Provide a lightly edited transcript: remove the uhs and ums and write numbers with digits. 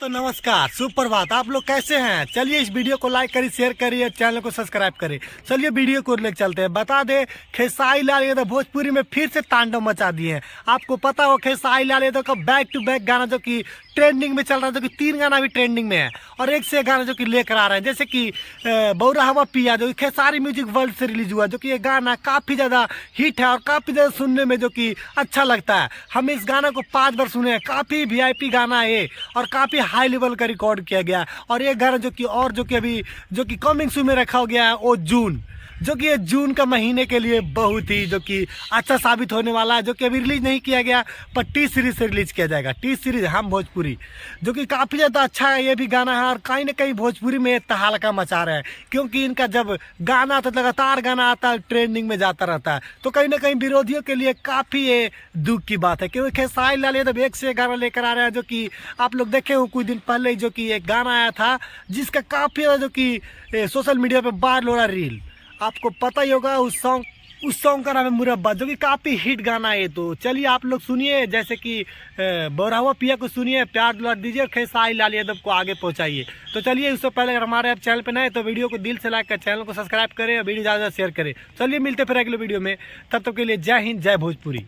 तो नमस्कार, सुप्रभात। आप लोग कैसे हैं? चलिए इस वीडियो को लाइक करिए, शेयर करिए, चैनल को सब्सक्राइब करिए। चलिए वीडियो को लेकर चलते हैं। बता दे, खेसारी लाल यादव भोजपुरी में फिर से तांडव मचा दिए हैं। आपको पता हो खेसारी लाल यादव का बैक टू बैक गाना जो कि ट्रेंडिंग में चल रहा है, जो कि 3 गाना भी ट्रेंडिंग में है और एक से एक गाना जो कि लेकर आ रहे हैं, जैसे कि बौरा हवा पिया जो कि खेसारी म्यूजिक वर्ल्ड से रिलीज हुआ, जो कि ये गाना काफ़ी ज़्यादा हिट है और काफ़ी ज़्यादा सुनने में जो कि अच्छा लगता है। हम इस गाना को 5 बार सुने हैं। काफ़ी VIP गाना है ये और काफ़ी हाई लेवल का रिकॉर्ड किया गया है। और ये गाना जो कि अभी जो कि कमिंग सून में रखा गया है वो जून, जो कि ये जून का महीने के लिए बहुत ही जो कि अच्छा साबित होने वाला है, जो कि अभी रिलीज नहीं किया गया पर टी सीरीज से रिलीज किया जाएगा। टी सीरीज हम भोजपुरी, जो कि काफ़ी ज़्यादा अच्छा है ये भी गाना है और कहीं ना कहीं भोजपुरी में तहलका मचा रहा है, क्योंकि इनका जब गाना आता लगातार गाना आता है ट्रेंडिंग में जाता रहता है, तो कहीं ना कहीं विरोधियों के लिए काफ़ी ये दुख की बात है, क्योंकि खेसारी लाल यादव एक से एक गाना लेकर आ रहे हैं। जो कि आप लोग देखे हो कुछ दिन पहले जो कि एक गाना आया था जिसका काफ़ी ज़्यादा जो कि सोशल मीडिया पर वायरल हो रहा रील, आपको पता ही होगा। उस सॉन्ग का नाम है मुरब्बा, जो कि काफ़ी हिट गाना है। तो चलिए आप लोग सुनिए, जैसे कि बौरा हुआ पिया को सुनिए, प्यार दुलार दीजिए और खेसारी लाल यादव को आगे पहुंचाइए। तो चलिए, उससे पहले अगर हमारे आप चैनल पे नए तो वीडियो को दिल से लाइक कर, चैनल को सब्सक्राइब करें और वीडियो ज़्यादा शेयर करें। चलिए मिलते फिर अगले वीडियो में, तब तक के लिए जय हिंद, जय भोजपुरी।